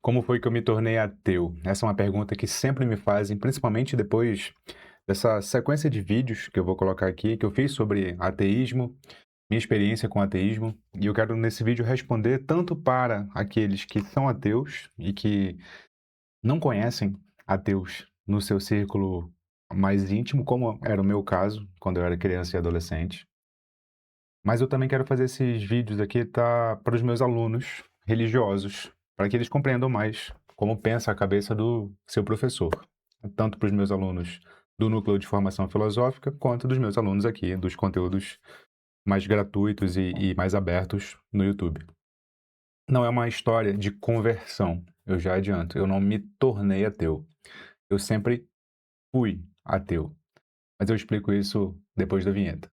Como foi que eu me tornei ateu? Essa é uma pergunta que sempre me fazem, principalmente depois dessa sequência de vídeos que eu vou colocar aqui, que eu fiz sobre ateísmo, minha experiência com ateísmo, e eu quero nesse vídeo responder tanto para aqueles que são ateus e que não conhecem ateus no seu círculo mais íntimo, como era o meu caso quando eu era criança e adolescente. Mas eu também quero fazer esses vídeos aqui para os meus alunos religiosos, para que eles compreendam mais como pensa a cabeça do seu professor, tanto para os meus alunos do núcleo de formação filosófica, quanto dos meus alunos aqui, dos conteúdos mais gratuitos e mais abertos no YouTube. Não é uma história de conversão, eu já adianto, eu não me tornei ateu, eu sempre fui ateu, mas eu explico isso depois da vinheta.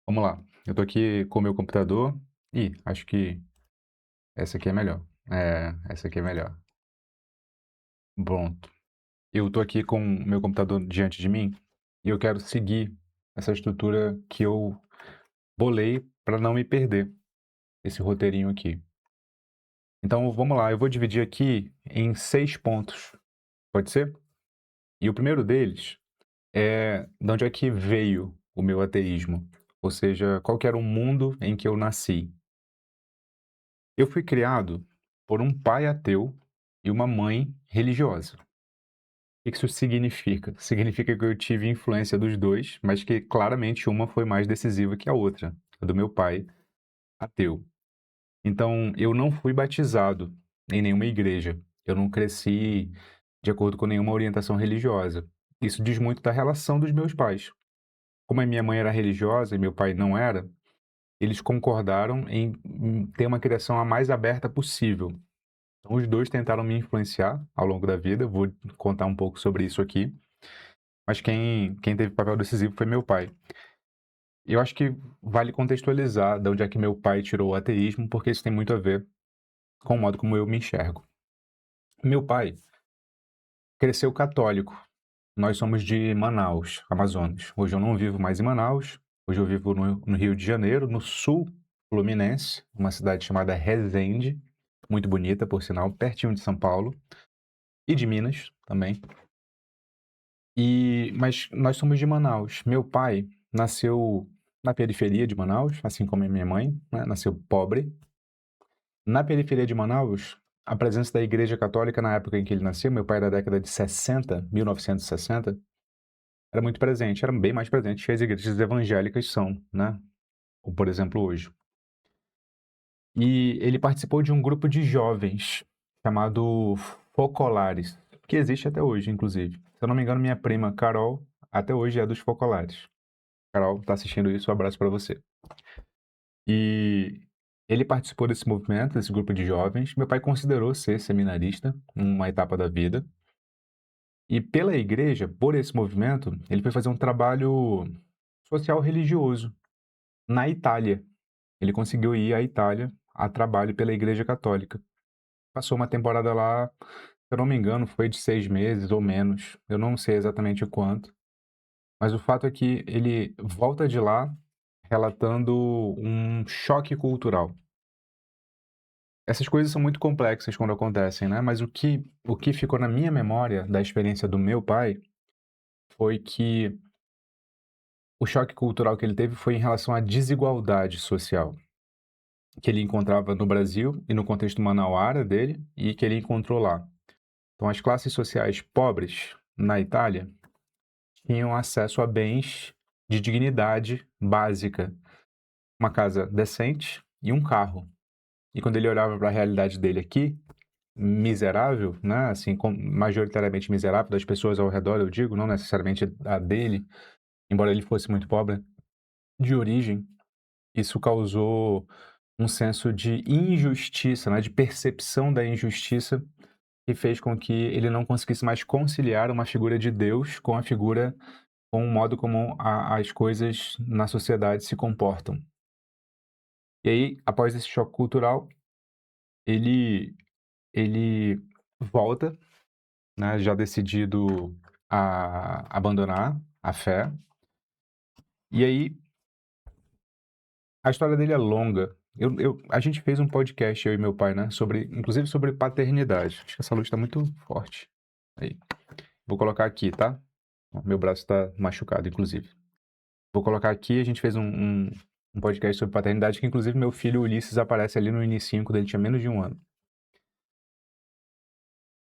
Vamos lá, eu tô aqui com o meu computador. Ih, acho que essa aqui é melhor. Essa aqui é melhor. Pronto. Eu tô aqui com o meu computador diante de mim e eu quero seguir essa estrutura que eu bolei para não me perder, esse roteirinho aqui. Então vamos lá, eu vou dividir aqui em 6 pontos, pode ser? E o primeiro deles é de onde é que veio o meu ateísmo, ou seja, qual que era o mundo em que eu nasci. Eu fui criado por um pai ateu e uma mãe religiosa. O que isso significa? Significa que eu tive influência dos dois, mas que claramente uma foi mais decisiva que a outra, a do meu pai ateu. Então, eu não fui batizado em nenhuma igreja. Eu não cresci de acordo com nenhuma orientação religiosa. Isso diz muito da relação dos meus pais. Como a minha mãe era religiosa e meu pai não era, eles concordaram em ter uma criação a mais aberta possível. Então, os dois tentaram me influenciar ao longo da vida. Vou contar um pouco sobre isso aqui. Mas quem teve papel decisivo foi meu pai. Eu acho que vale contextualizar de onde é que meu pai tirou o ateísmo, porque isso tem muito a ver com o modo como eu me enxergo. Meu pai cresceu católico. Nós somos de Manaus, Amazonas. Hoje eu não vivo mais em Manaus. Hoje eu vivo no Rio de Janeiro, no sul fluminense, uma cidade chamada Resende, muito bonita, por sinal, pertinho de São Paulo e de Minas também. Mas nós somos de Manaus. Meu pai nasceu na periferia de Manaus, assim como a minha mãe, né? Nasceu pobre. Na periferia de Manaus, a presença da Igreja Católica na época em que ele nasceu, meu pai era da década de 60, 1960, era muito presente, era bem mais presente que as igrejas evangélicas são, né? Ou, por exemplo, hoje. E ele participou de um grupo de jovens chamado Focolares, que existe até hoje, inclusive. Se eu não me engano, minha prima Carol até hoje é dos Focolares. Carol, tá assistindo isso, um abraço para você. E ele participou desse movimento, desse grupo de jovens. Meu pai considerou ser seminarista uma etapa da vida. E pela igreja, por esse movimento, ele foi fazer um trabalho social religioso na Itália. Ele conseguiu ir à Itália a trabalho pela Igreja Católica. Passou uma temporada lá, se eu não me engano, foi de 6 meses ou menos. Eu não sei exatamente o quanto. Mas o fato é que ele volta de lá relatando um choque cultural. Essas coisas são muito complexas quando acontecem, né? Mas o que ficou na minha memória da experiência do meu pai foi que o choque cultural que ele teve foi em relação à desigualdade social que ele encontrava no Brasil e no contexto manauara dele e que ele encontrou lá. Então, as classes sociais pobres na Itália tinham acesso a bens de dignidade básica, uma casa decente e um carro. E quando ele olhava para a realidade dele aqui, miserável, né? Assim, majoritariamente miserável das pessoas ao redor, eu digo, não necessariamente a dele, embora ele fosse muito pobre de origem, isso causou um senso de injustiça, né? De percepção da injustiça que fez com que ele não conseguisse mais conciliar uma figura de Deus com o modo como as coisas na sociedade se comportam. E aí, após esse choque cultural, ele ele volta, né, já decidido a abandonar a fé. E aí A história dele é longa. A gente fez um podcast, eu e meu pai, né? Inclusive sobre paternidade. Acho que essa luz tá muito forte. Aí. Vou colocar aqui, tá? Ó, meu braço tá machucado, inclusive. Vou colocar aqui, a gente fez um podcast sobre paternidade, que inclusive meu filho Ulisses aparece ali no inicinho, quando ele tinha menos de 1 ano.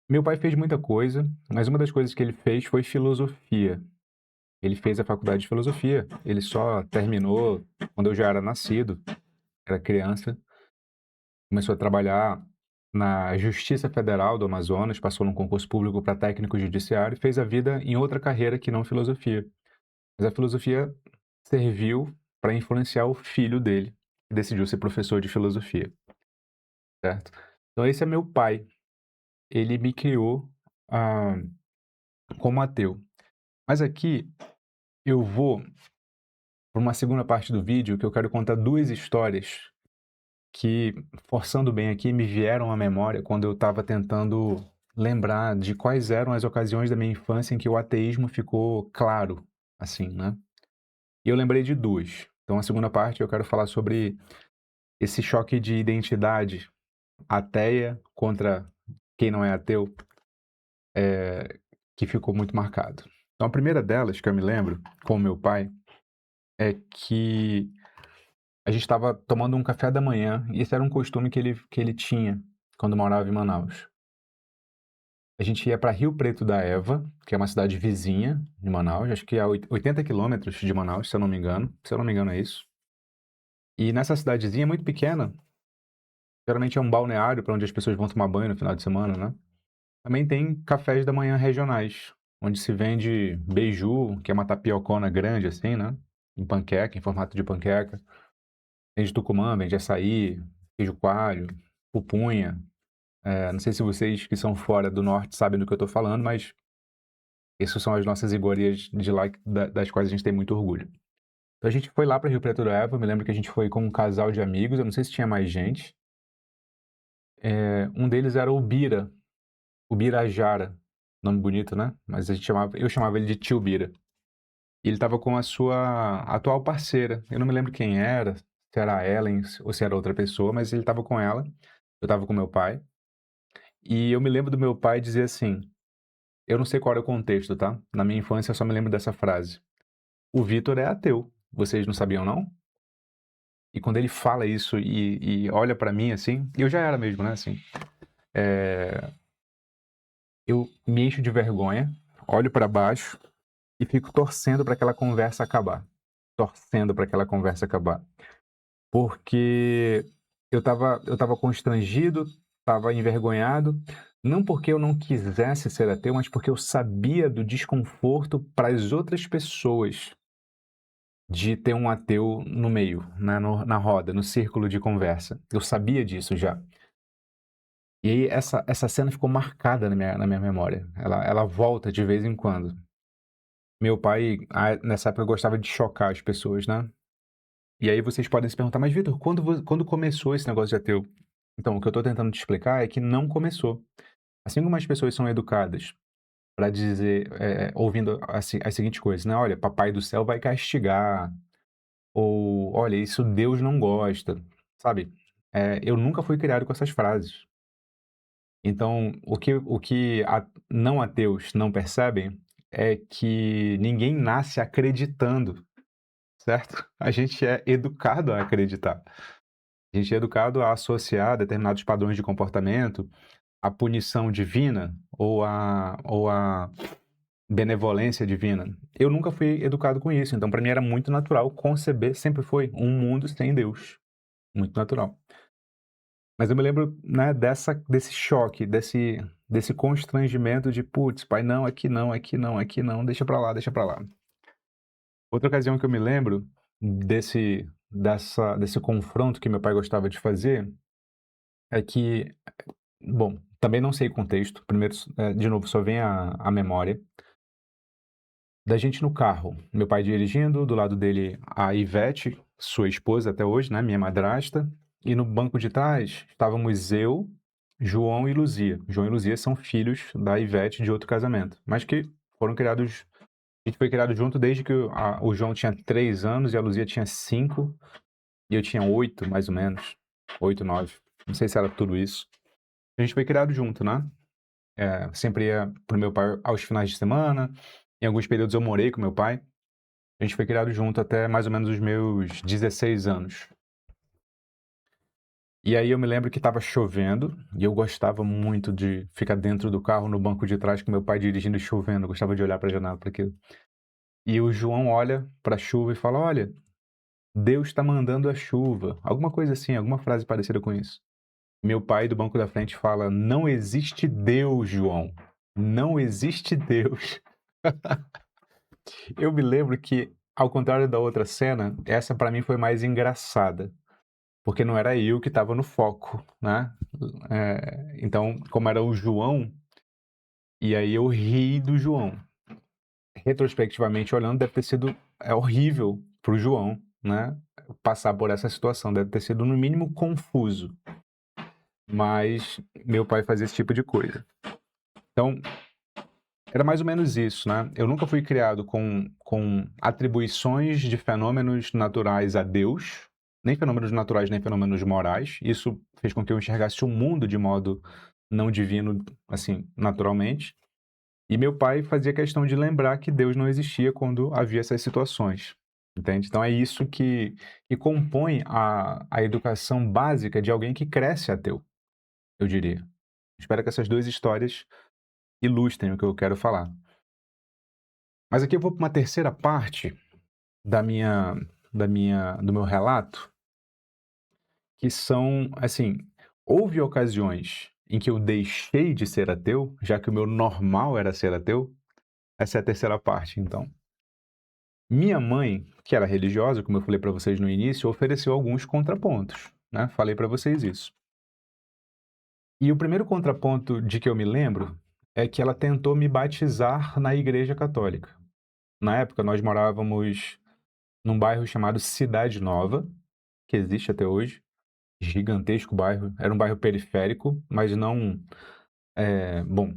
Meu pai fez muita coisa, mas uma das coisas que ele fez foi filosofia. Ele fez a faculdade de filosofia. Ele só terminou quando eu já era nascido, era criança. Começou a trabalhar na Justiça Federal do Amazonas, passou num concurso público para técnico judiciário e fez a vida em outra carreira que não filosofia. Mas a filosofia serviu para influenciar o filho dele, que decidiu ser professor de filosofia, certo? Então esse é meu pai. Ele me criou ah, como ateu. Mas aqui eu vou para uma segunda parte do vídeo que eu quero contar 2 histórias que, forçando bem aqui, me vieram à memória quando eu estava tentando lembrar de quais eram as ocasiões da minha infância em que o ateísmo ficou claro, assim, né? E eu lembrei de 2. Então, a segunda parte eu quero falar sobre esse choque de identidade ateia contra quem não é ateu, que ficou muito marcado. Então, a primeira delas, que eu me lembro, com o meu pai, é que a gente estava tomando um café da manhã, e esse era um costume que ele tinha quando morava em Manaus. A gente ia para Rio Preto da Eva, que é uma cidade vizinha de Manaus, acho que é a 80 quilômetros de Manaus, se eu não me engano. Se eu não me engano, é isso. E nessa cidadezinha muito pequena, geralmente é um balneário para onde as pessoas vão tomar banho no final de semana, né? Também tem cafés da manhã regionais, onde se vende beiju, que é uma tapiocona grande assim, né? Em panqueca, em formato de panqueca. Vende tucumã, vende açaí, queijo coalho, pupunha. Não sei se vocês que são fora do norte sabem do que eu tô falando, mas essas são as nossas iguarias de lá, das quais a gente tem muito orgulho. Então a gente foi lá para Rio Preto do Eva, eu me lembro que a gente foi com um casal de amigos, eu não sei se tinha mais gente. Um deles era o Bira, o Birajara, nome bonito, né? Mas eu chamava ele de Tio Bira. E ele estava com a sua atual parceira, eu não me lembro quem era, se era a Ellen ou se era outra pessoa, mas ele estava com ela, eu estava com meu pai. E eu me lembro do meu pai dizer assim, eu não sei qual era o contexto, tá? Na minha infância eu só me lembro dessa frase. O Vitor é ateu. Vocês não sabiam, não? E quando ele fala isso e olha pra mim assim, eu já era mesmo, né? Assim, eu me encho de vergonha, olho pra baixo e fico torcendo pra aquela conversa acabar. Torcendo pra aquela conversa acabar. Porque eu tava constrangido, tava envergonhado, não porque eu não quisesse ser ateu, mas porque eu sabia do desconforto para as outras pessoas de ter um ateu no meio, na roda, no círculo de conversa. Eu sabia disso já. E aí essa cena ficou marcada na minha memória. Ela volta de vez em quando. Meu pai, nessa época, gostava de chocar as pessoas, né? E aí vocês podem se perguntar, mas Vitor, quando começou esse negócio de ateu? Então, o que eu tô tentando te explicar é que não começou. Assim como as pessoas são educadas para dizer, ouvindo as seguintes coisas, né? Olha, papai do céu vai castigar, ou olha, isso Deus não gosta, sabe? Eu nunca fui criado com essas frases. Então, o que não ateus não percebem é que ninguém nasce acreditando, certo? A gente é educado a acreditar. A gente é educado a associar determinados padrões de comportamento à punição divina ou à benevolência divina. Eu nunca fui educado com isso, então para mim era muito natural conceber, sempre foi, um mundo sem Deus. Muito natural. Mas eu me lembro, né, desse choque, desse constrangimento de, putz, pai, não, aqui não, aqui não, aqui não, deixa pra lá, deixa pra lá. Outra ocasião que eu me lembro desse confronto que meu pai gostava de fazer é que, bom, também não sei o contexto, primeiro, de novo, só vem a memória da gente no carro, meu pai dirigindo, do lado dele a Ivete, sua esposa até hoje, né, minha madrasta, e no banco de trás estávamos eu, João e Luzia. João e Luzia são filhos da Ivete de outro casamento, mas que foram criados. A gente foi criado junto desde que o João tinha 3 anos e a Luzia tinha 5. e eu tinha 8, mais ou menos, 8, 9, não sei se era tudo isso. A gente foi criado junto, né? Sempre ia pro meu pai aos finais de semana, em alguns períodos eu morei com meu pai. A gente foi criado junto até mais ou menos os meus 16 anos. E aí eu me lembro que estava chovendo, e eu gostava muito de ficar dentro do carro, no banco de trás, com meu pai dirigindo e chovendo, eu gostava de olhar para a janela para aquilo. E o João olha para a chuva e fala: "Olha, Deus está mandando a chuva". Alguma coisa assim, alguma frase parecida com isso. Meu pai do banco da frente fala: "Não existe Deus, João. Não existe Deus". Eu me lembro que, ao contrário da outra cena, essa para mim foi mais engraçada, porque não era eu que estava no foco, né? Então, como era o João, e aí eu ri do João. Retrospectivamente olhando, deve ter sido horrível pro João, né? Passar por essa situação, deve ter sido no mínimo confuso. Mas meu pai fazia esse tipo de coisa. Então, era mais ou menos isso, né? Eu nunca fui criado com atribuições de fenômenos naturais a Deus, nem fenômenos naturais, nem fenômenos morais. Isso fez com que eu enxergasse o mundo de modo não divino, assim, naturalmente. E meu pai fazia questão de lembrar que Deus não existia quando havia essas situações, entende? Então é isso que compõe a educação básica de alguém que cresce ateu, eu diria. Espero que essas duas histórias ilustrem o que eu quero falar. Mas aqui eu vou para uma terceira parte da minha, do meu relato, que são, assim, houve ocasiões em que eu deixei de ser ateu, já que o meu normal era ser ateu. Essa é a terceira parte, então. Minha mãe, que era religiosa, como eu falei para vocês no início, ofereceu alguns contrapontos, né? Falei para vocês isso. E o primeiro contraponto de que eu me lembro é que ela tentou me batizar na Igreja Católica. Na época, nós morávamos num bairro chamado Cidade Nova, que existe até hoje. Gigantesco bairro. Era um bairro periférico, mas não, bom,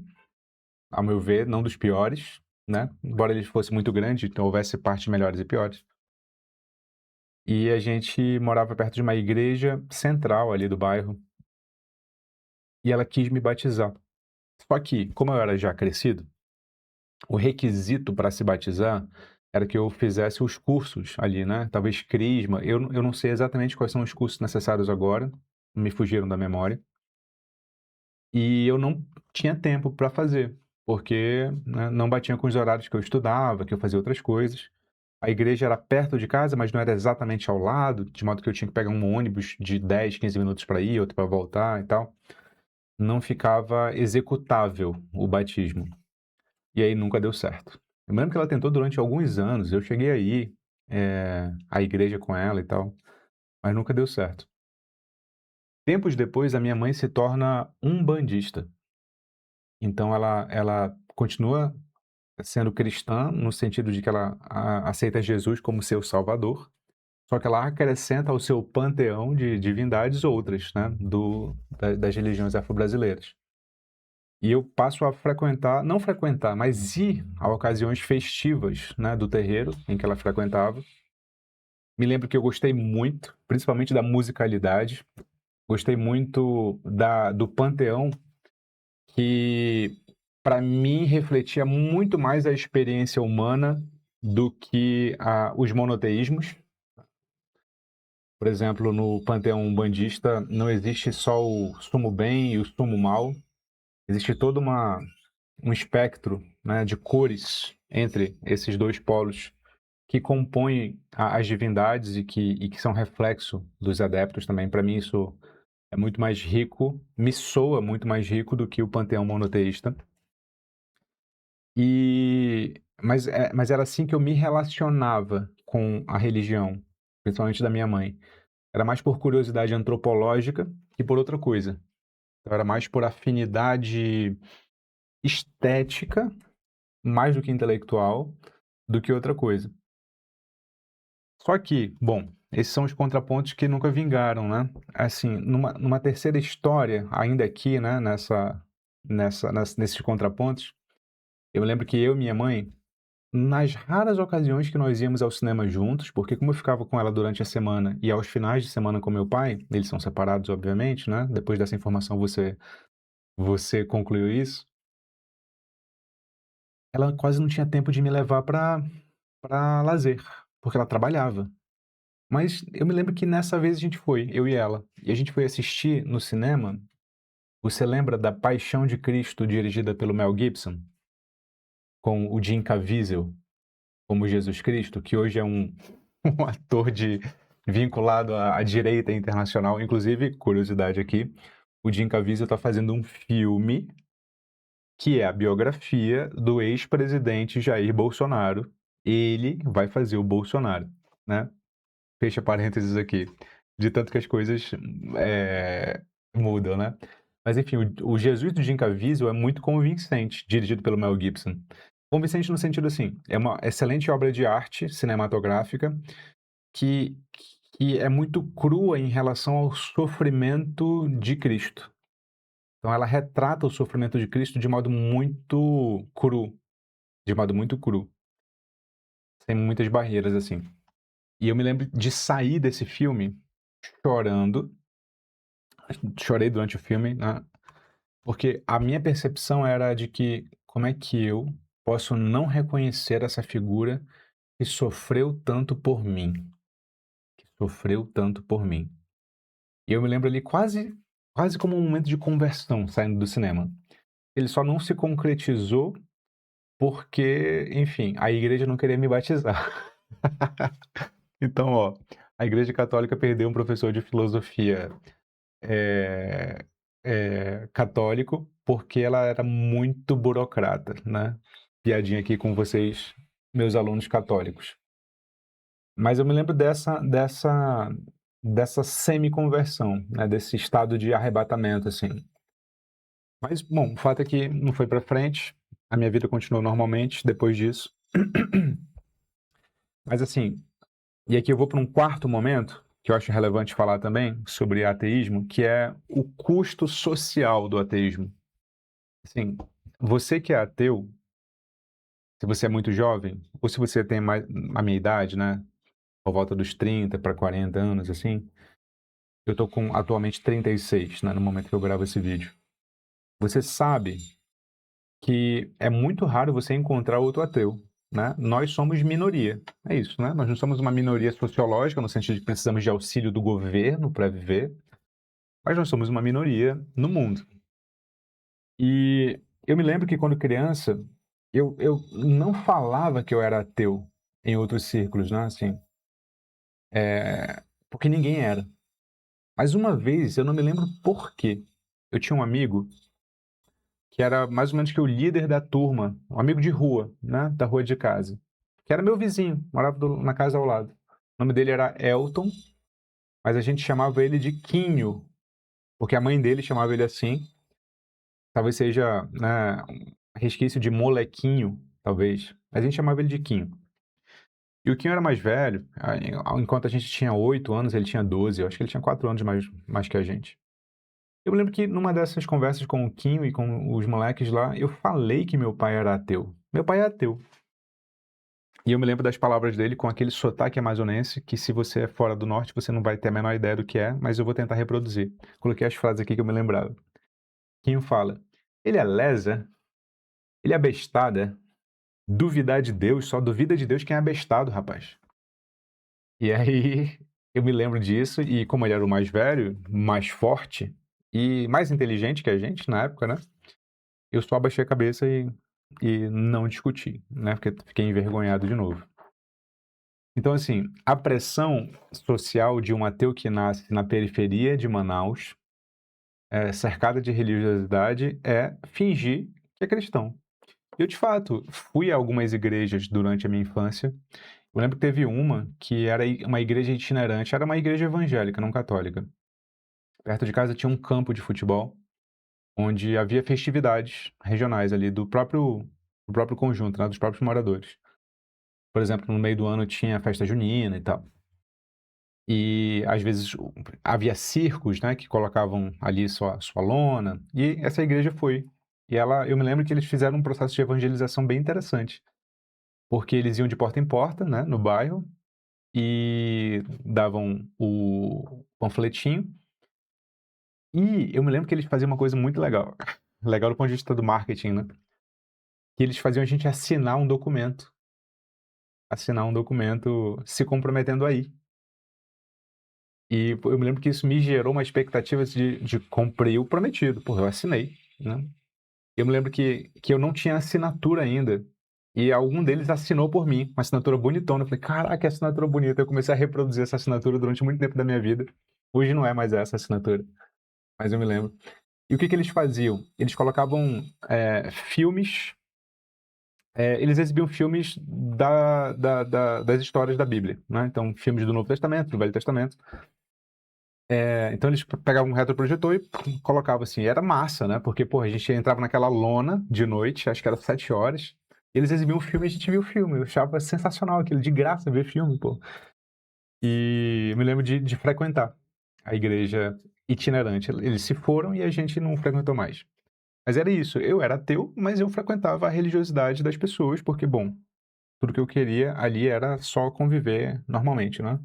ao meu ver, não dos piores, né? Embora ele fosse muito grande, então houvesse partes melhores e piores. E a gente morava perto de uma igreja central ali do bairro, e ela quis me batizar. Só que, como eu era já crescido, o requisito para se batizar era que eu fizesse os cursos ali, né? Talvez crisma. Eu não sei exatamente quais são os cursos necessários agora, me fugiram da memória. E eu não tinha tempo para fazer, porque, né, não batia com os horários que eu estudava, que eu fazia outras coisas. A igreja era perto de casa, mas não era exatamente ao lado, de modo que eu tinha que pegar um ônibus de 10, 15 minutos para ir, outro para voltar e tal. Não ficava executável o batismo. E aí nunca deu certo. Eu me lembro que ela tentou durante alguns anos, eu cheguei aí, à igreja com ela e tal, mas nunca deu certo. Tempos depois, a minha mãe se torna umbandista. Então ela continua sendo cristã, no sentido de que ela aceita Jesus como seu salvador, só que ela acrescenta ao seu panteão de divindades outras, né, das religiões afro-brasileiras. E eu passo a frequentar, não frequentar, mas ir a ocasiões festivas, né, do terreiro em que ela frequentava. Me lembro que eu gostei muito, principalmente da musicalidade, gostei muito do panteão, que para mim refletia muito mais a experiência humana do que os monoteísmos. Por exemplo, no panteão umbandista não existe só o sumo bem e o sumo mal, existe todo um espectro, né, de cores entre esses dois polos que compõem as divindades e que são reflexo dos adeptos também. Para mim isso é muito mais rico, me soa muito mais rico do que o panteão monoteísta. Mas era assim que eu me relacionava com a religião, principalmente da minha mãe. Era mais por curiosidade antropológica que por outra coisa. Então, era mais por afinidade estética, mais do que intelectual, do que outra coisa. Só que, bom, esses são os contrapontos que nunca vingaram, né? Assim, numa terceira história, ainda aqui, né, nesses contrapontos, eu me lembro que eu e minha mãe, Nas raras ocasiões que nós íamos ao cinema juntos, porque como eu ficava com ela durante a semana e aos finais de semana com meu pai, eles são separados, obviamente, né? Depois dessa informação você concluiu isso. Ela quase não tinha tempo de me levar para lazer, porque ela trabalhava. Mas eu me lembro que nessa vez a gente foi, eu e ela, e a gente foi assistir no cinema. Você lembra da Paixão de Cristo, dirigida pelo Mel Gibson, com o Jim Caviezel como Jesus Cristo, que hoje é um ator vinculado à direita internacional. Inclusive, curiosidade aqui, o Jim Caviezel está fazendo um filme que é a biografia do ex-presidente Jair Bolsonaro. Ele vai fazer o Bolsonaro, né? Fecha parênteses aqui, de tanto que as coisas mudam, né? Mas enfim, o Jesus do Jim Caviezel é muito convincente, dirigido pelo Mel Gibson. Convincente no sentido assim, é uma excelente obra de arte cinematográfica que, que é muito crua em relação ao sofrimento de Cristo. Então ela retrata o sofrimento de Cristo de modo muito cru, sem muitas barreiras assim. E eu me lembro de sair desse filme chorando. Chorei durante o filme, né? Porque a minha percepção era de que como é que eu posso não reconhecer essa figura que sofreu tanto por mim? Que sofreu tanto por mim. E eu me lembro ali quase como um momento de conversão saindo do cinema. Ele só não se concretizou porque, enfim, a igreja não queria me batizar. Então, ó, a Igreja Católica perdeu um professor de filosofia é, católico porque ela era muito burocrata, né? Piadinha aqui com vocês, meus alunos católicos. Mas eu me lembro dessa semi-conversão, né? Desse estado de arrebatamento, assim. Mas, bom, o fato é que não foi para frente, a minha vida continuou normalmente depois disso. Mas, assim, e aqui eu vou para um quarto momento, que eu acho relevante falar também, sobre ateísmo, que é o custo social do ateísmo. Assim, você que é ateu, se você é muito jovem, ou se você tem mais a minha idade, né, por volta dos 30 para 40 anos, assim, eu tô com atualmente 36, né, no momento que eu gravo esse vídeo. Você sabe que é muito raro você encontrar outro ateu, né? Nós somos minoria, é isso, né? Nós não somos uma minoria sociológica, no sentido de que precisamos de auxílio do governo para viver, mas nós somos uma minoria no mundo. E eu me lembro que quando criança, eu não falava que eu era ateu em outros círculos, né? Assim, porque ninguém era. Mas uma vez, eu não me lembro por quê, eu tinha um amigo que era mais ou menos que o líder da turma, um amigo de rua, né? Da rua de casa, que era meu vizinho, morava na casa ao lado. O nome dele era Elton, mas a gente chamava ele de Quinho, porque a mãe dele chamava ele assim. Talvez seja, né, um resquício de molequinho, talvez. Mas a gente chamava ele de Quinho. E o Quinho era mais velho, enquanto a gente tinha 8 anos, ele tinha 12. Eu acho que ele tinha 4 anos mais que a gente. Eu me lembro que numa dessas conversas com o Quinho e com os moleques lá, eu falei que meu pai era ateu. Meu pai é ateu. E eu me lembro das palavras dele com aquele sotaque amazonense, que se você é fora do norte, você não vai ter a menor ideia do que é, mas eu vou tentar reproduzir. Coloquei as frases aqui que eu me lembrava. Quinho fala: ele é lesa, ele é bestada, duvidar de Deus, só duvida de Deus quem é abestado, rapaz. E aí eu me lembro disso, e como ele era o mais velho, mais forte e mais inteligente que a gente na época, né? Eu só abaixei a cabeça e não discuti, né? Porque fiquei envergonhado de novo. Então, assim, a pressão social de um ateu que nasce na periferia de Manaus, cercada de religiosidade, é fingir que é cristão. Eu, de fato, fui a algumas igrejas durante a minha infância. Eu lembro que teve uma que era uma igreja itinerante, era uma igreja evangélica, não católica. Perto de casa tinha um campo de futebol, onde havia festividades regionais ali do próprio conjunto, né, dos próprios moradores. Por exemplo, no meio do ano tinha a festa junina e tal. E às vezes havia circos, né, que colocavam ali sua lona, e essa igreja foi. E eu me lembro que eles fizeram um processo de evangelização bem interessante. porque eles iam de porta em porta, né, no bairro, e davam o panfletinho. E eu me lembro que eles faziam uma coisa muito legal. Legal do ponto de vista do marketing, né? Que eles faziam a gente assinar um documento. Assinar um documento se comprometendo aí. E eu me lembro que isso me gerou uma expectativa de cumprir o prometido. Porra, eu assinei, né? Eu me lembro que eu não tinha assinatura ainda. E algum deles assinou por mim, uma assinatura bonitona. Eu falei, caraca, que assinatura bonita. Eu comecei a reproduzir essa assinatura durante muito tempo da minha vida. Hoje não é mais essa assinatura, mas eu me lembro. E o que eles faziam? Eles colocavam filmes, eles exibiam filmes das histórias da Bíblia, né? Então, filmes do Novo Testamento, do Velho Testamento. Então, eles pegavam um retroprojetor e colocavam assim. Era massa, né? Porque, pô, a gente entrava naquela lona de noite, acho que era 7 horas. Eles exibiam o filme e a gente via o filme. Eu achava sensacional aquilo, de graça ver filme, pô. E eu me lembro de frequentar a igreja itinerante. Eles se foram e a gente não frequentou mais. Mas era isso, eu era ateu, mas eu frequentava a religiosidade das pessoas, porque, bom, tudo que eu queria ali era só conviver normalmente, né?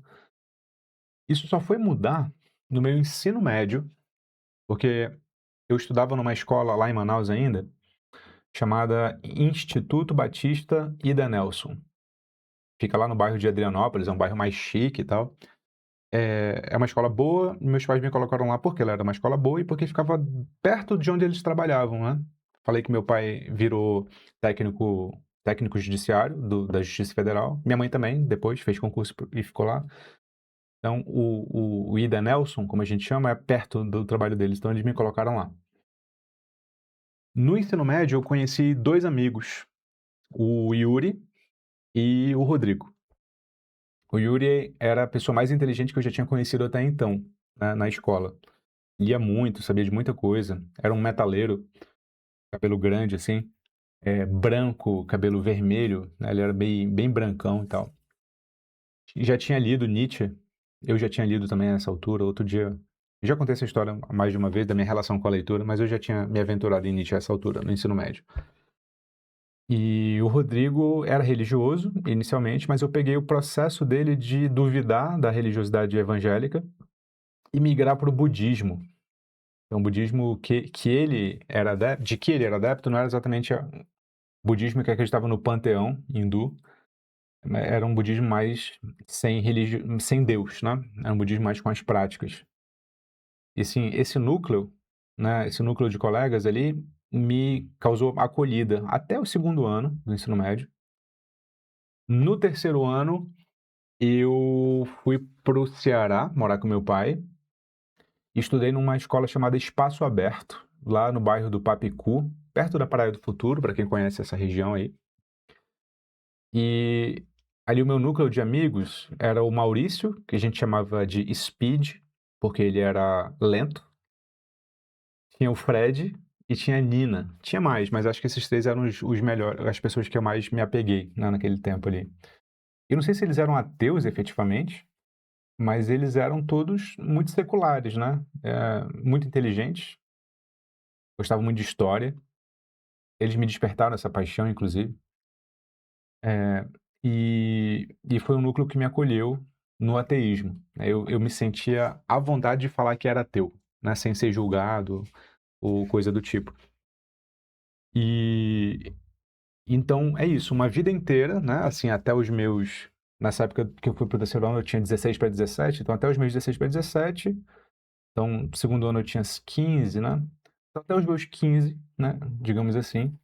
Isso só foi mudar no meu ensino médio, porque eu estudava numa escola lá em Manaus ainda, chamada Instituto Batista Ida Nelson. Fica lá no bairro de Adrianópolis, é um bairro mais chique e tal. É uma escola boa, meus pais me colocaram lá porque ela era uma escola boa e porque ficava perto de onde eles trabalhavam, né? Falei que meu pai virou técnico judiciário da Justiça Federal. Minha mãe também, depois, fez concurso e ficou lá. Então, o Ida Nelson, como a gente chama, é perto do trabalho deles, então eles me colocaram lá. No ensino médio, eu conheci 2 amigos, o Yuri e o Rodrigo. O Yuri era a pessoa mais inteligente que eu já tinha conhecido até então, né, na escola. Lia muito, sabia de muita coisa. Era um metaleiro, cabelo grande assim, branco, cabelo vermelho, né? Ele era bem brancão e tal. E já tinha lido Nietzsche, eu já tinha lido também nessa altura. Outro dia, já contei essa história mais de uma vez da minha relação com a leitura, mas eu já tinha me aventurado em Nietzsche a essa altura, no ensino médio. E o Rodrigo era religioso inicialmente, mas eu peguei o processo dele de duvidar da religiosidade evangélica e migrar para o budismo. Então, o budismo que ele era adepto, de que ele era adepto não era exatamente o budismo que acreditava no panteão hindu, era um budismo mais sem Deus, né? Era um budismo mais com as práticas. E assim, esse núcleo, né, esse núcleo de colegas ali me causou acolhida até o segundo ano do ensino médio. No terceiro ano, eu fui para o Ceará morar com meu pai. Estudei numa escola chamada Espaço Aberto, lá no bairro do Papicu, perto da Praia do Futuro, para quem conhece essa região aí. E ali o meu núcleo de amigos era o Maurício, que a gente chamava de Speed, porque ele era lento. Tinha o Fred e tinha a Nina. Tinha mais, mas acho que esses 3 eram os melhores, as pessoas que eu mais me apeguei, né, naquele tempo ali. Eu não sei se eles eram ateus efetivamente, mas eles eram todos muito seculares, né? Muito inteligentes, gostavam muito de história. Eles me despertaram essa paixão, inclusive. E foi um núcleo que me acolheu no ateísmo, né? Eu me sentia à vontade de falar que era ateu, né? Sem ser julgado ou coisa do tipo. E então é isso, uma vida inteira, né? Assim, até os meus. Nessa época que eu fui pro terceiro ano, eu tinha 16 para 17, então até os meus 16 para 17. Então, no segundo ano eu tinha 15, né? Então, até os meus 15, né? Digamos assim,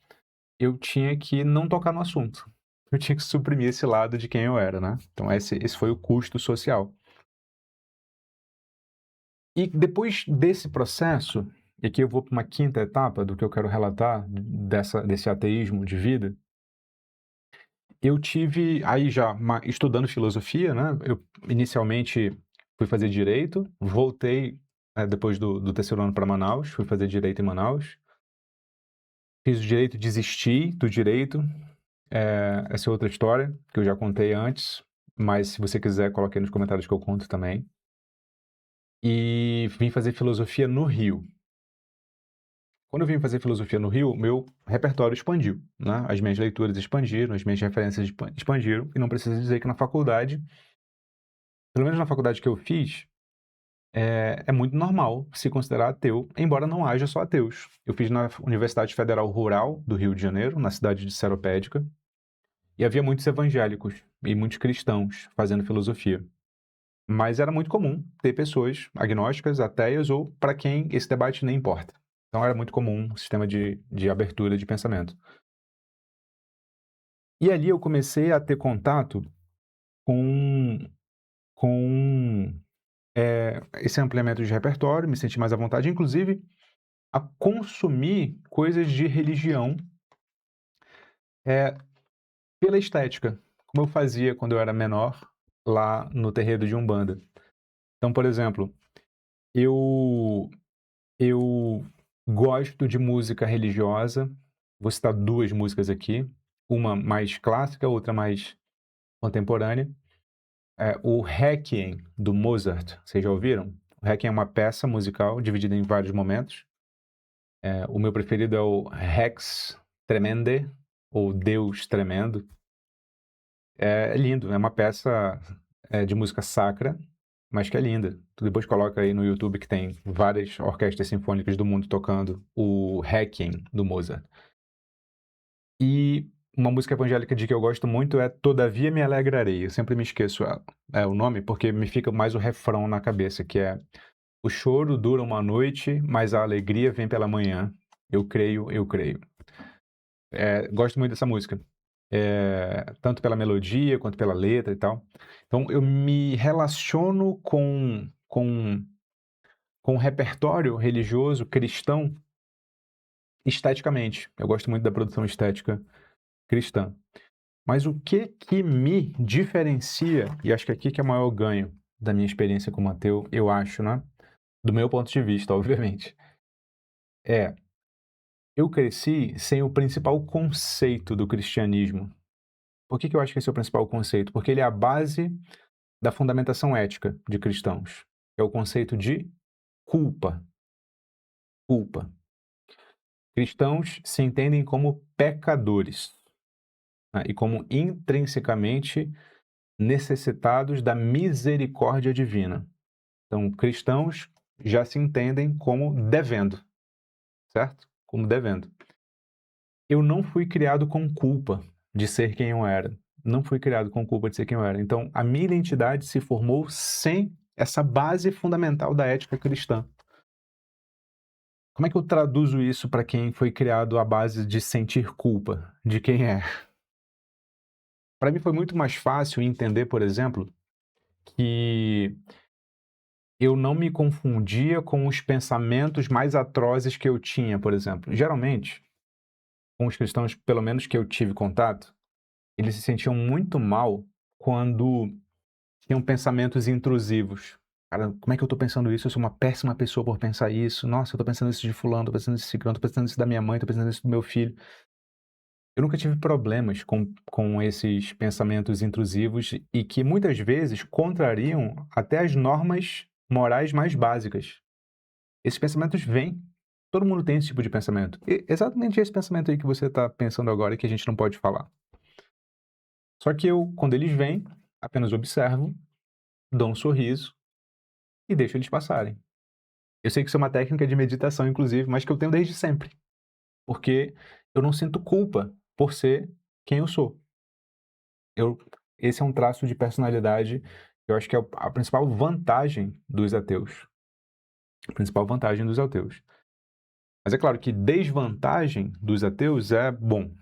eu tinha que não tocar no assunto. Eu tinha que suprimir esse lado de quem eu era, né? Então, esse foi o custo social. E depois desse processo, e aqui eu vou para uma quinta etapa do que eu quero relatar desse ateísmo de vida, eu tive, aí já estudando filosofia, né? Eu inicialmente fui fazer direito, voltei depois do terceiro ano para Manaus, fui fazer direito em Manaus. Fiz o direito, desisti do direito. Essa é outra história que eu já contei antes, mas se você quiser, coloque aí nos comentários que eu conto também. E vim fazer filosofia no Rio. Quando eu vim fazer filosofia no Rio, meu repertório expandiu, né? As minhas leituras expandiram, as minhas referências expandiram, e não preciso dizer que na faculdade, pelo menos na faculdade que eu fiz, é muito normal se considerar ateu, embora não haja só ateus. Eu fiz na Universidade Federal Rural do Rio de Janeiro, na cidade de Seropédica, e havia muitos evangélicos e muitos cristãos fazendo filosofia. Mas era muito comum ter pessoas agnósticas, ateias ou para quem esse debate nem importa. Então era muito comum o sistema de abertura de pensamento. E ali eu comecei a ter contato com, com esse ampliamento de repertório, me senti mais à vontade, inclusive a consumir coisas de religião pela estética, como eu fazia quando eu era menor lá no terreiro de Umbanda. Então, por exemplo, eu Eu gosto de música religiosa. Vou citar duas músicas aqui, uma mais clássica, outra mais contemporânea. O Requiem, do Mozart, vocês já ouviram? O Requiem é uma peça musical dividida em vários momentos. O meu preferido é o Rex Tremende, ou Deus Tremendo. É lindo, é uma peça de música sacra, mas que é linda. Tu depois coloca aí no YouTube que tem várias orquestras sinfônicas do mundo tocando o Requiem do Mozart. E uma música evangélica de que eu gosto muito é Todavia Me Alegrarei. Eu sempre me esqueço o nome porque me fica mais o refrão na cabeça, que é: o choro dura uma noite, mas a alegria vem pela manhã. Eu creio, eu creio. Gosto muito dessa música. Tanto pela melodia quanto pela letra e tal. Então eu me relaciono com o repertório religioso cristão esteticamente. Eu gosto muito da produção estética cristã. Mas o que me diferencia, e acho que aqui que é o maior ganho da minha experiência como ateu, eu acho, né? Do meu ponto de vista, obviamente, eu cresci sem o principal conceito do cristianismo. Por que eu acho que esse é o principal conceito? Porque ele é a base da fundamentação ética de cristãos. É o conceito de culpa. Culpa. Cristãos se entendem como pecadores, né, e como intrinsecamente necessitados da misericórdia divina. Então, cristãos já se entendem como devendo, certo? Como devendo. Eu não fui criado com culpa de ser quem eu era. Não fui criado com culpa de ser quem eu era. Então, a minha identidade se formou sem essa base fundamental da ética cristã. Como é que eu traduzo isso para quem foi criado à base de sentir culpa de quem é? Para mim foi muito mais fácil entender, por exemplo, que eu não me confundia com os pensamentos mais atrozes que eu tinha, por exemplo. Geralmente, com os cristãos, pelo menos que eu tive contato, eles se sentiam muito mal quando tinham pensamentos intrusivos. Cara, como é que eu tô pensando isso? Eu sou uma péssima pessoa por pensar isso. Nossa, eu tô pensando isso de fulano, tô pensando isso de ciclano, tô pensando isso da minha mãe, tô pensando isso do meu filho. Eu nunca tive problemas com esses pensamentos intrusivos e que muitas vezes contrariam até as normas morais mais básicas. Esses pensamentos vêm, todo mundo tem esse tipo de pensamento. E exatamente esse pensamento aí que você está pensando agora e que a gente não pode falar. Só que eu, quando eles vêm, apenas observo, dou um sorriso e deixo eles passarem. Eu sei que isso é uma técnica de meditação, inclusive, mas que eu tenho desde sempre. Porque eu não sinto culpa por ser quem eu sou. Esse é um traço de personalidade que eu acho que é a principal vantagem dos ateus. A principal vantagem dos ateus. Mas é claro que desvantagem dos ateus é, bom,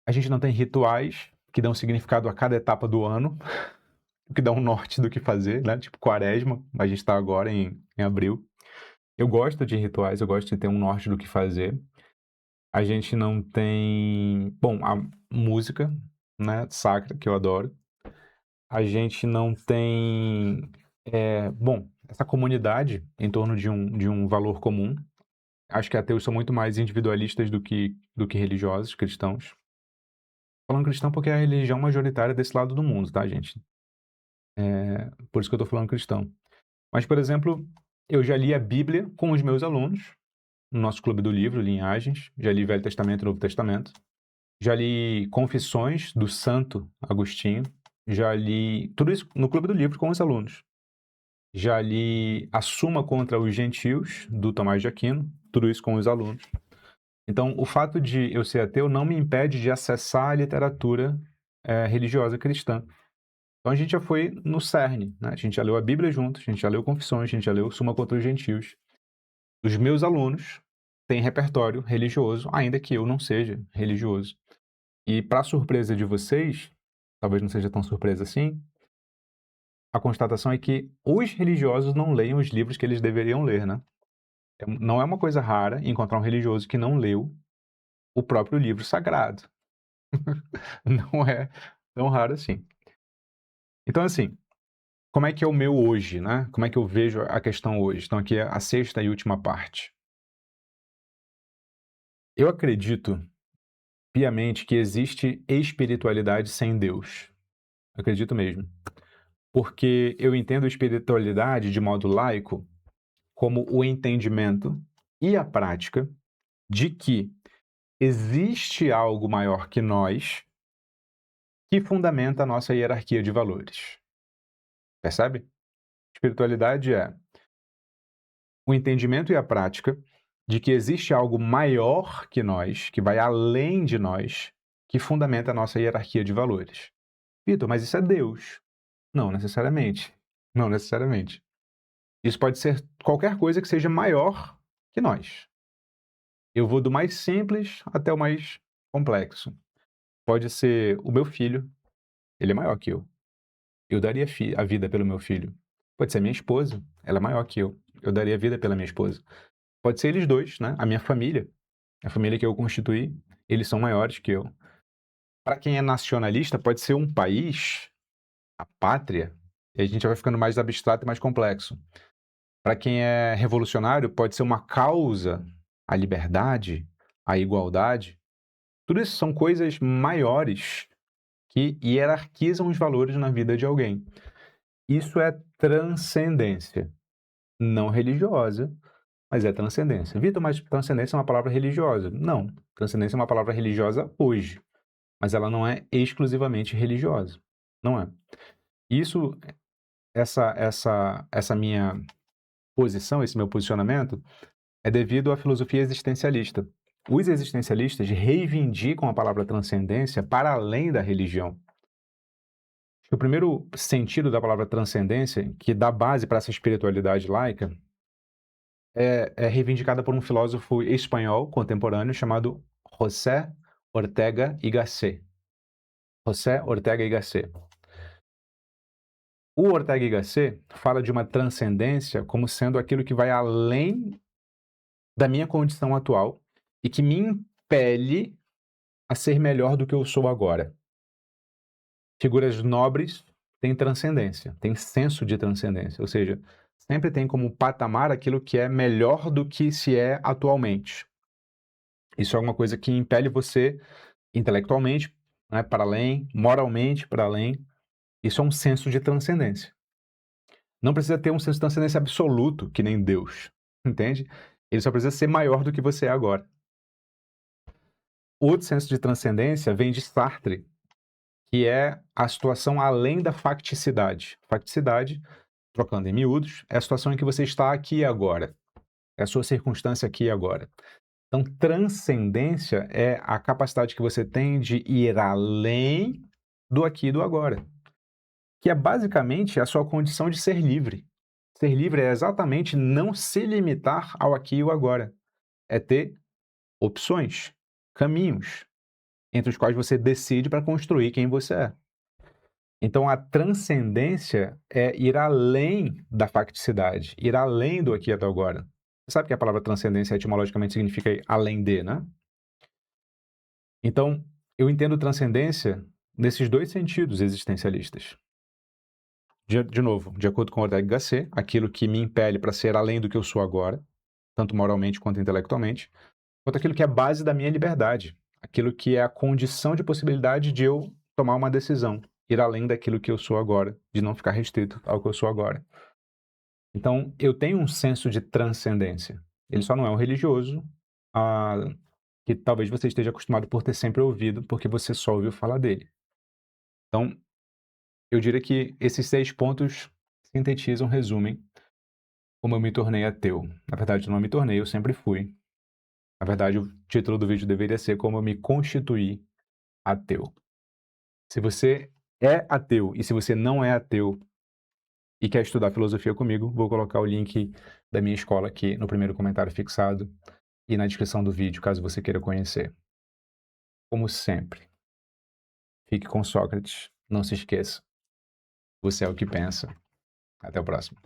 a gente não tem rituais que dão significado a cada etapa do ano, o que dá um norte do que fazer, né? Tipo quaresma, a gente está agora em abril. Eu gosto de rituais, eu gosto de ter um norte do que fazer. A gente não tem, bom, a música, né, sacra, que eu adoro. A gente não tem, bom, essa comunidade em torno de um valor comum. Acho que ateus são muito mais individualistas do que religiosos, cristãos. Falando cristão porque é a religião majoritária desse lado do mundo, tá, gente? Por isso que eu tô falando cristão. Mas, por exemplo, Eu já li a Bíblia com os meus alunos, no nosso clube do livro, Linhagens. Já li Velho Testamento e Novo Testamento. Já li Confissões do Santo Agostinho. Já li tudo isso no clube do livro com os alunos. Já li A Suma contra os Gentios, do Tomás de Aquino. Tudo isso com os alunos. Então, o fato de eu ser ateu não me impede de acessar a literatura religiosa cristã. Então, a gente já foi no cerne, né? A gente já leu a Bíblia juntos, a gente já leu Confissões, a gente já leu Suma contra os Gentios. Os meus alunos têm repertório religioso, ainda que eu não seja religioso. E, para surpresa de vocês, talvez não seja tão surpresa assim, a constatação é que os religiosos não leem os livros que eles deveriam ler, né? Não é uma coisa rara encontrar um religioso que não leu o próprio livro sagrado. Não é tão raro assim. Então, assim, como é que é o meu hoje, né? Como é que eu vejo a questão hoje? Então, aqui é a sexta e última parte. Eu acredito piamente que existe espiritualidade sem Deus. Acredito mesmo. Porque eu entendo espiritualidade de modo laico como o entendimento e a prática de que existe algo maior que nós que fundamenta a nossa hierarquia de valores. Percebe? Espiritualidade é o entendimento e a prática de que existe algo maior que nós, que vai além de nós, que fundamenta a nossa hierarquia de valores. Vitor, mas isso é Deus. Não necessariamente. Não necessariamente. Isso pode ser qualquer coisa que seja maior que nós. Eu vou do mais simples até o mais complexo. Pode ser o meu filho, ele é maior que eu. Eu daria a vida pelo meu filho. Pode ser a minha esposa, ela é maior que eu. Eu daria a vida pela minha esposa. Pode ser eles dois, né? A minha família, a família que eu constituí, eles são maiores que eu. Para quem é nacionalista, pode ser um país, a pátria, e a gente vai ficando mais abstrato e mais complexo. Para quem é revolucionário, pode ser uma causa, a liberdade, a igualdade. Tudo isso são coisas maiores que hierarquizam os valores na vida de alguém. Isso é transcendência, não religiosa, mas é transcendência. Vitor, mas transcendência é uma palavra religiosa. Não, transcendência é uma palavra religiosa hoje, mas ela não é exclusivamente religiosa. Não é. Isso, essa minha posição, esse meu posicionamento, é devido à filosofia existencialista. Os existencialistas reivindicam a palavra transcendência para além da religião. O primeiro sentido da palavra transcendência, que dá base para essa espiritualidade laica, é reivindicada por um filósofo espanhol contemporâneo chamado José Ortega y Gasset. José Ortega y Gasset. O Ortega y Gasset fala de uma transcendência como sendo aquilo que vai além da minha condição atual e que me impele a ser melhor do que eu sou agora. Figuras nobres têm transcendência, têm senso de transcendência, ou seja, sempre tem como patamar aquilo que é melhor do que se é atualmente. Isso é uma coisa que impele você intelectualmente, né, para além, moralmente para além. Isso é um senso de transcendência. Não precisa ter um senso de transcendência absoluto, que nem Deus, entende? Ele só precisa ser maior do que você é agora. Outro senso de transcendência vem de Sartre, que é a situação além da facticidade. Facticidade, trocando em miúdos, é a situação em que você está aqui e agora. É a sua circunstância aqui e agora. Então, transcendência é a capacidade que você tem de ir além do aqui e do agora, que é basicamente a sua condição de ser livre. Ser livre é exatamente não se limitar ao aqui e o agora. É ter opções, caminhos, entre os quais você decide para construir quem você é. Então, a transcendência é ir além da facticidade, ir além do aqui e do agora. Você sabe que a palavra transcendência etimologicamente significa além de, né? Então, eu entendo transcendência nesses dois sentidos existencialistas. De novo, de acordo com Ortega y Gasset, aquilo que me impele para ser além do que eu sou agora, tanto moralmente quanto intelectualmente, quanto aquilo que é a base da minha liberdade, aquilo que é a condição de possibilidade de eu tomar uma decisão, ir além daquilo que eu sou agora, de não ficar restrito ao que eu sou agora. Então, eu tenho um senso de transcendência. Ele só não é um religioso, que talvez você esteja acostumado por ter sempre ouvido, porque você só ouviu falar dele. Então, eu diria que esses 6 pontos sintetizam, resumem como eu me tornei ateu. Na verdade, eu não me tornei, eu sempre fui. Na verdade, o título do vídeo deveria ser como eu me constituí ateu. Se você é ateu e se você não é ateu e quer estudar filosofia comigo, vou colocar o link da minha escola aqui no primeiro comentário fixado e na descrição do vídeo, caso você queira conhecer. Como sempre, fique com Sócrates. Não se esqueça. Você é o que pensa. Até o próximo.